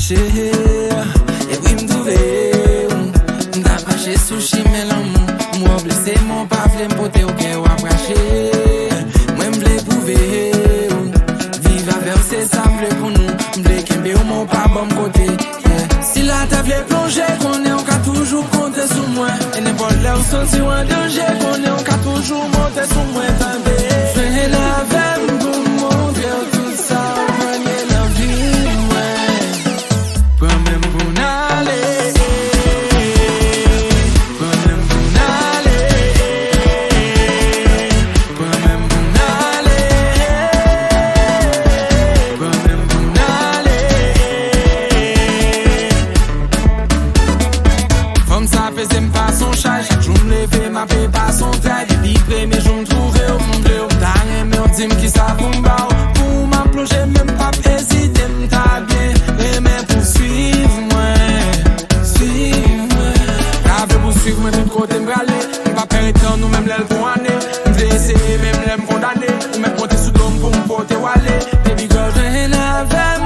marché, et puis m'trouver. M'ta marché sushi melon, moi blessé mon pas vle m'pote au cœur ou abraché. Moi m'vle prouver, vive avec c'est ça m'vle pour nous. M'vle kembe ou mon pas bon côté. Si la table est plongée, qu'on est on ka toujours compter sur moi. Et n'importe là où sorti ou en danger, qu'on est on ka toujours monter sur moi. Fais la veille pour montrer tout ça, manier la vie, ouais. Pas même pour n'aller, pas même pour n'aller, pas même pour n'aller, pas même pour n'aller. Comme ça faisait m'pas son chat, chaque jour m'lever ma paix pas son taille. Depuis premier jour m'trouver au fond de l'eau, t'as aimé on dit qui ça pour m'bao. Pour m'a plonger même pas hésiter m'ta bien, aimer poursuivre moi, suivre moi. T'avais poursuivre moi tout côté m'braler, m'pas perdre temps nous même l'aile pour année. M'vle essayer même l'aime condamner, ou même monter sous l'homme pour m'porter ou aller. Baby girl, viens avec